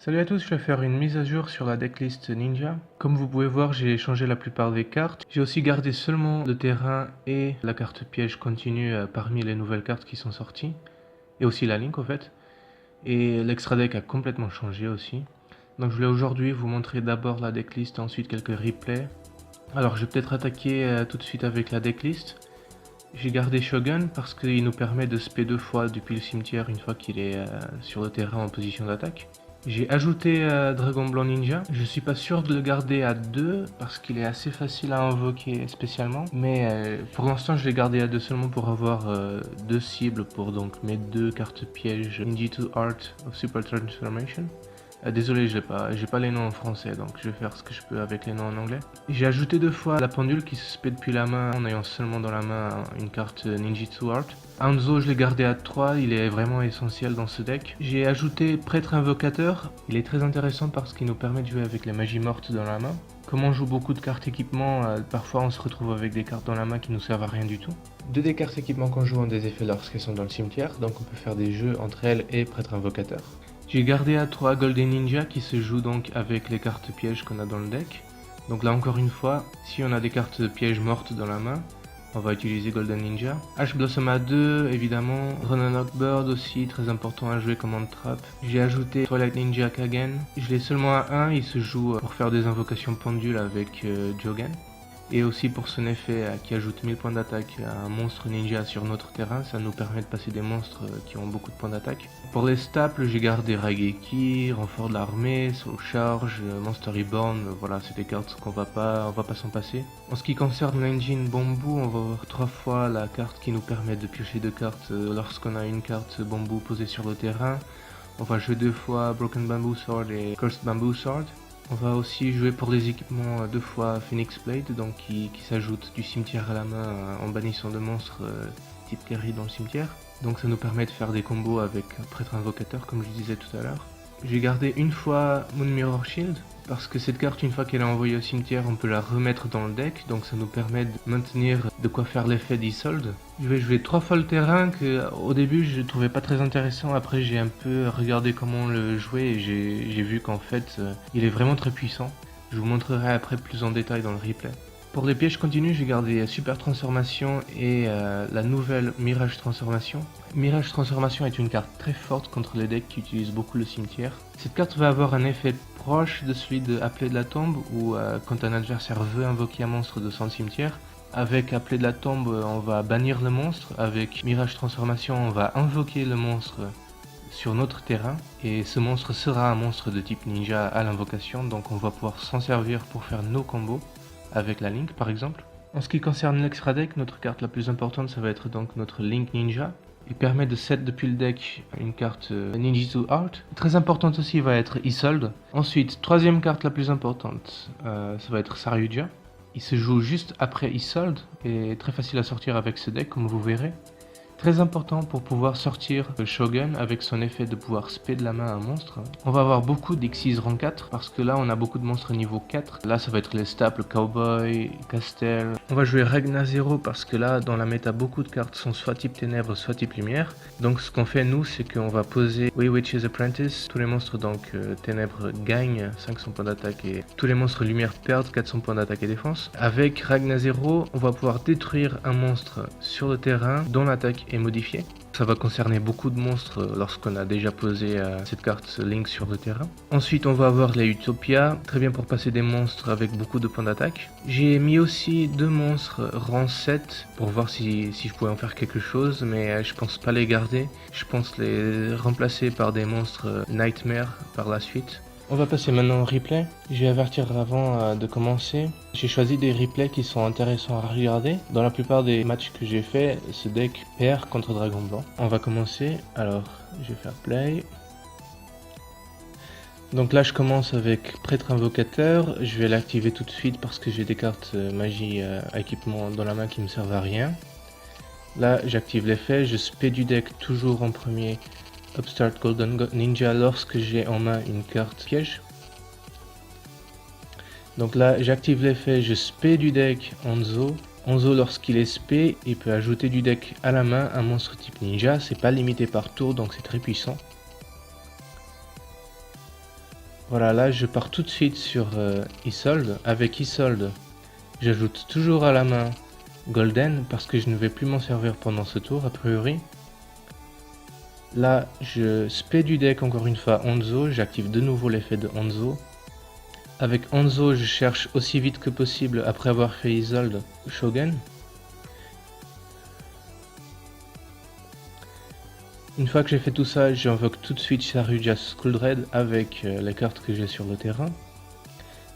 Salut à tous, je vais faire une mise à jour sur la decklist Ninja. Comme vous pouvez voir, j'ai changé la plupart des cartes. J'ai aussi gardé seulement le terrain et la carte piège continue parmi les nouvelles cartes qui sont sorties. Et aussi la link en fait. Et l'extra deck a complètement changé aussi. Donc je voulais aujourd'hui vous montrer d'abord la decklist, ensuite quelques replays. Alors je vais peut-être attaquer tout de suite avec la decklist. J'ai gardé Shogun parce qu'il nous permet de spé 2 fois depuis le cimetière une fois qu'il est sur le terrain en position d'attaque. J'ai ajouté Dragon Blanc Ninja. Je suis pas sûr de le garder à 2 parce qu'il est assez facile à invoquer spécialement. Mais pour l'instant je l'ai gardé à 2 seulement pour avoir 2 cibles pour donc mes 2 cartes pièges Ninjitsu Art of Super Transformation. Désolé, j'ai pas les noms en français, donc je vais faire ce que je peux avec les noms en anglais. J'ai ajouté 2 fois la pendule qui se spé depuis la main en ayant seulement dans la main une carte Ninjitsu Art. Hanzo, je l'ai gardé à 3, il est vraiment essentiel dans ce deck. J'ai ajouté Prêtre Invocateur, il est très intéressant parce qu'il nous permet de jouer avec les magies mortes dans la main. Comme on joue beaucoup de cartes équipement, parfois on se retrouve avec des cartes dans la main qui nous servent à rien du tout. 2 des cartes équipement qu'on joue ont des effets lorsqu'elles sont dans le cimetière, donc on peut faire des jeux entre elles et Prêtre Invocateur. J'ai gardé à 3 Golden Ninja qui se joue donc avec les cartes pièges qu'on a dans le deck. Donc là encore une fois, si on a des cartes pièges mortes dans la main, on va utiliser Golden Ninja. Ash Blossom à 2, évidemment. Runanock Bird aussi, très important à jouer comme trap. J'ai ajouté Twilight Ninja Kagen. Je l'ai seulement à 1, il se joue pour faire des invocations pendules avec Jogen. Et aussi pour son effet qui ajoute 1000 points d'attaque à un monstre ninja sur notre terrain, ça nous permet de passer des monstres qui ont beaucoup de points d'attaque. Pour les staples, j'ai gardé Raigeki, Renfort de l'armée, Soul Charge, Monster Reborn, voilà, c'est des cartes qu'on va pas s'en passer. En ce qui concerne l'engine bambou, on va avoir 3 fois la carte qui nous permet de piocher 2 cartes lorsqu'on a une carte bambou posée sur le terrain. On va jouer 2 fois Broken Bamboo Sword et Cursed Bamboo Sword. On va aussi jouer pour les équipements 2 fois Phoenix Blade, donc qui s'ajoute du cimetière à la main en bannissant de monstres type carry dans le cimetière. Donc ça nous permet de faire des combos avec Prêtre Invocateur comme je disais tout à l'heure. J'ai gardé une fois Moon Mirror Shield, parce que cette carte, une fois qu'elle est envoyée au cimetière, on peut la remettre dans le deck, donc ça nous permet de maintenir de quoi faire l'effet d'Isolde. Je vais jouer 3 fois le terrain, que au début je trouvais pas très intéressant, après j'ai un peu regardé comment le jouer et j'ai vu qu'en fait il est vraiment très puissant. Je vous montrerai après plus en détail dans le replay. Pour les pièges continus, j'ai gardé Super Transformation et la nouvelle Mirage Transformation. Mirage Transformation est une carte très forte contre les decks qui utilisent beaucoup le cimetière. Cette carte va avoir un effet proche de celui de Appelé de la Tombe, où quand un adversaire veut invoquer un monstre de son cimetière, avec Appelé de la Tombe, on va bannir le monstre. Avec Mirage Transformation, on va invoquer le monstre sur notre terrain. Et ce monstre sera un monstre de type ninja à l'invocation, donc on va pouvoir s'en servir pour faire nos combos avec la Link par exemple. En ce qui concerne l'extra deck, notre carte la plus importante, ça va être donc notre Link Ninja. Il permet de set depuis le deck une carte Ninjitsu Art. Très importante aussi va être Isolde. Ensuite, troisième carte la plus importante, ça va être Saryuja. Il se joue juste après Isolde et très facile à sortir avec ce deck comme vous verrez. Très important pour pouvoir sortir le Shogun avec son effet de pouvoir spé de la main un monstre. On va avoir beaucoup d'Xyz rang 4 parce que là on a beaucoup de monstres niveau 4. Là ça va être les staples Cowboy, Castel. On va jouer Ragna 0 parce que là dans la méta beaucoup de cartes sont soit type ténèbres soit type lumière. Donc ce qu'on fait nous c'est qu'on va poser Witch's Apprentice. Tous les monstres donc ténèbres gagnent 500 points d'attaque et tous les monstres lumière perdent 400 points d'attaque et défense. Avec Ragna 0 on va pouvoir détruire un monstre sur le terrain dont l'attaque est modifié. Ça va concerner beaucoup de monstres lorsqu'on a déjà posé cette carte Link sur le terrain. Ensuite on va avoir les Utopia, très bien pour passer des monstres avec beaucoup de points d'attaque. J'ai mis aussi 2 monstres rang 7 pour voir si je pouvais en faire quelque chose, mais je pense pas les garder. Je pense les remplacer par des monstres Nightmare par la suite. On va passer maintenant au replay. Je vais avertir avant de commencer. J'ai choisi des replays qui sont intéressants à regarder. Dans la plupart des matchs que j'ai fait, ce deck perd contre Dragon Blanc. On va commencer. Alors, je vais faire play. Donc là, je commence avec Prêtre Invocateur. Je vais l'activer tout de suite parce que j'ai des cartes magie équipement dans la main qui me servent à rien. Là, j'active l'effet. Je spé du deck toujours en premier. Upstart Golden Ninja lorsque j'ai en main une carte piège. Donc là j'active l'effet, je spé du deck Hanzo. Hanzo lorsqu'il est spé, il peut ajouter du deck à la main un monstre type ninja. C'est pas limité par tour donc c'est très puissant. Voilà, là je pars tout de suite sur Isolde. Avec Isolde, j'ajoute toujours à la main Golden parce que je ne vais plus m'en servir pendant ce tour a priori. Là je spé du deck encore une fois Hanzo, j'active de nouveau l'effet de Hanzo. Avec Hanzo je cherche aussi vite que possible après avoir fait Isolde Shogun. Une fois que j'ai fait tout ça, j'invoque tout de suite Saruja Skuldred avec les cartes que j'ai sur le terrain.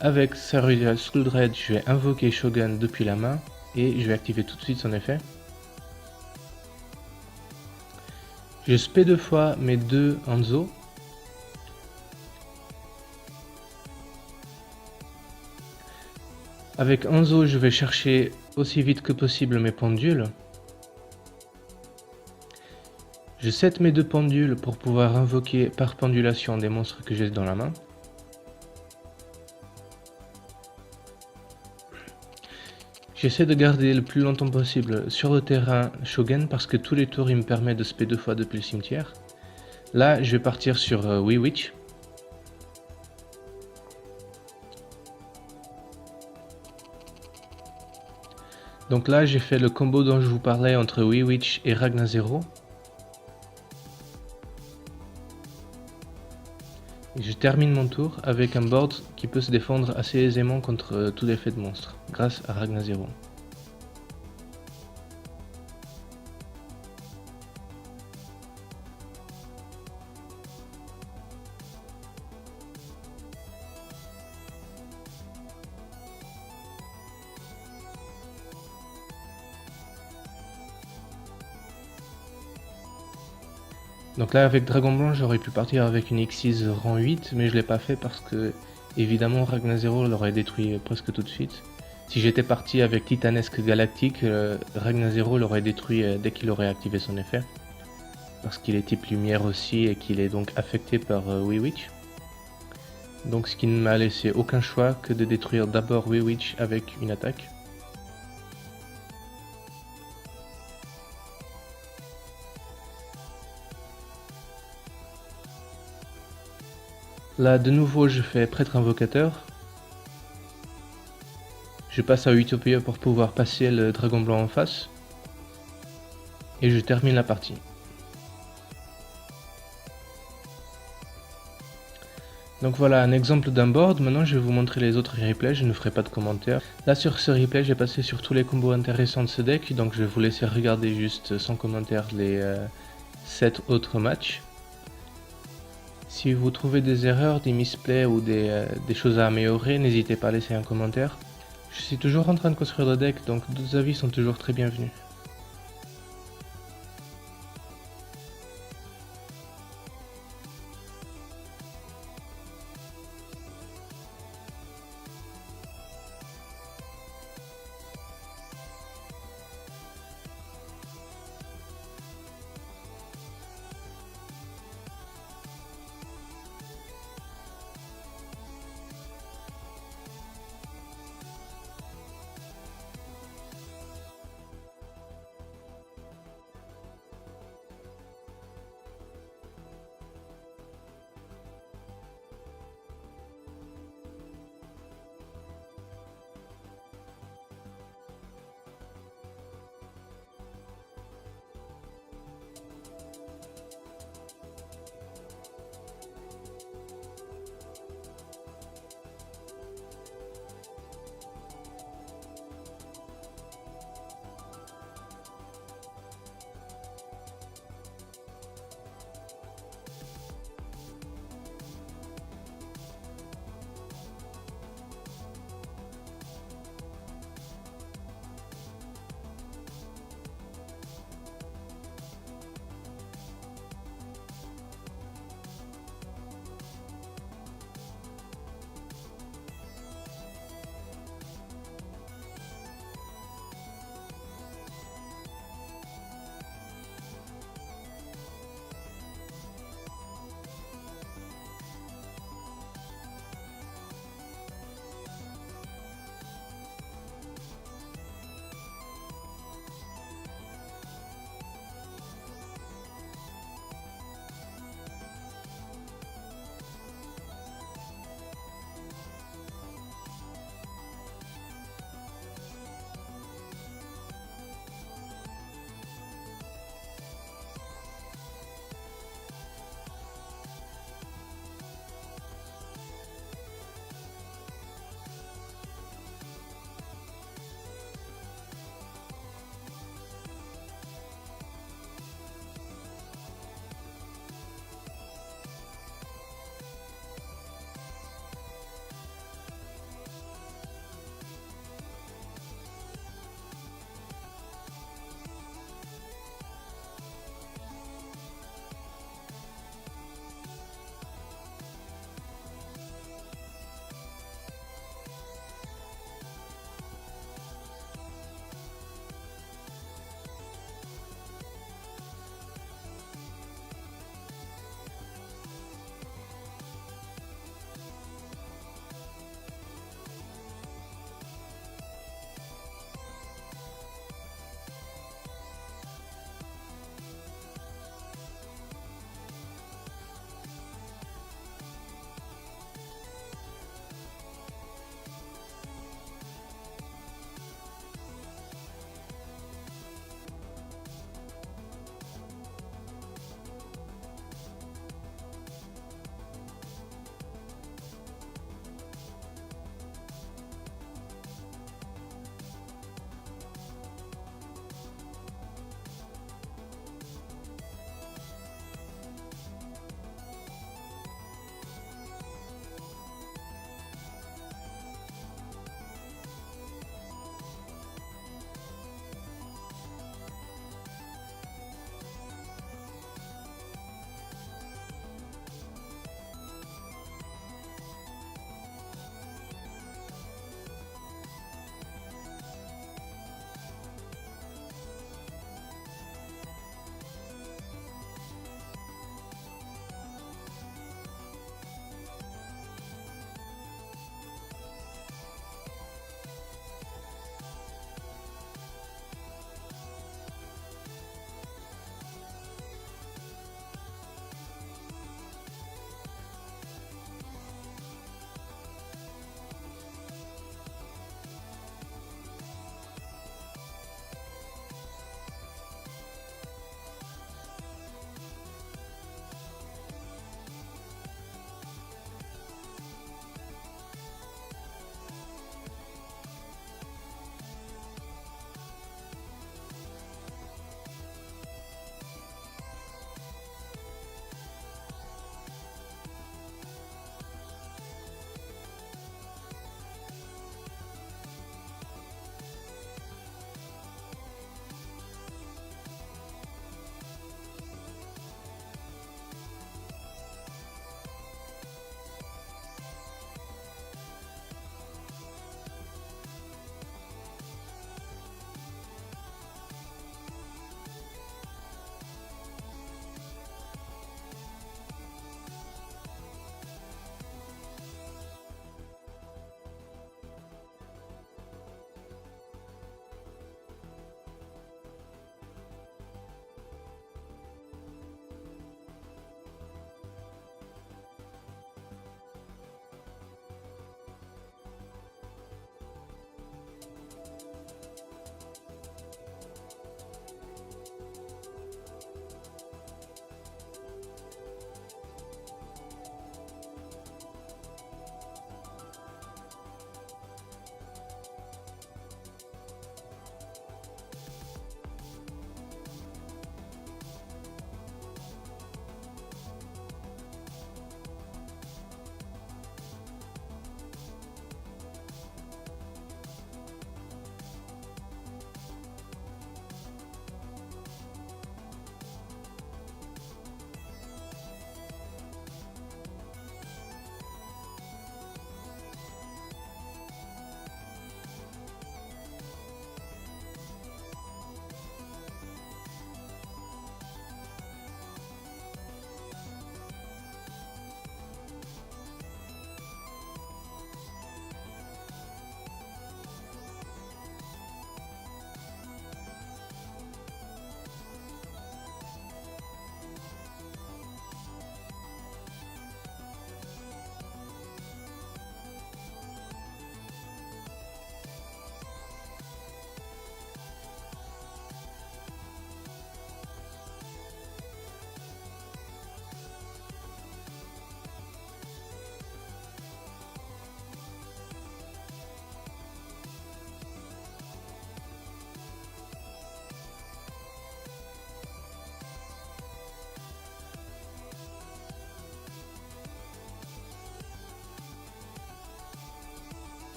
Avec Saruja Skuldred, je vais invoquer Shogun depuis la main et je vais activer tout de suite son effet. Je spé deux fois mes deux Hanzo. Avec Hanzo, je vais chercher aussi vite que possible mes pendules. Je set mes deux pendules pour pouvoir invoquer par pendulation des monstres que j'ai dans la main. J'essaie de garder le plus longtemps possible sur le terrain Shogun parce que tous les tours il me permet de spé deux fois depuis le cimetière. Là je vais partir sur Wee Witch. Donc là j'ai fait le combo dont je vous parlais entre Wee Witch et Ragna Zero. Et je termine mon tour avec un board qui peut se défendre assez aisément contre tout effet de monstre, grâce à Ragna Zero. Donc là avec Dragon Blanc j'aurais pu partir avec une X6 rang 8 mais je l'ai pas fait parce que évidemment Ragna Zero l'aurait détruit presque tout de suite. Si j'étais parti avec Titanesque Galactique, Ragna Zero l'aurait détruit dès qu'il aurait activé son effet. Parce qu'il est type lumière aussi et qu'il est donc affecté par Wee Witch. Donc ce qui ne m'a laissé aucun choix que de détruire d'abord Wee Witch avec une attaque. Là de nouveau je fais prêtre invocateur. Je passe à Utopia pour pouvoir passer le dragon blanc en face. Et je termine la partie. Donc voilà un exemple d'un board, maintenant je vais vous montrer les autres replays, je ne ferai pas de commentaires. Là sur ce replay j'ai passé sur tous les combos intéressants de ce deck, donc je vais vous laisser regarder juste sans commentaire les 7 autres matchs. Si vous trouvez des erreurs, des misplays ou des choses à améliorer, n'hésitez pas à laisser un commentaire. Je suis toujours en train de construire le deck, donc d'autres avis sont toujours très bienvenus.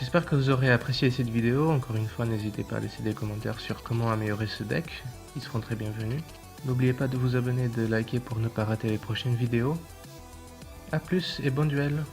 J'espère que vous aurez apprécié cette vidéo. Encore une fois, n'hésitez pas à laisser des commentaires sur comment améliorer ce deck. Ils seront très bienvenus. N'oubliez pas de vous abonner et de liker pour ne pas rater les prochaines vidéos. A plus et bon duel!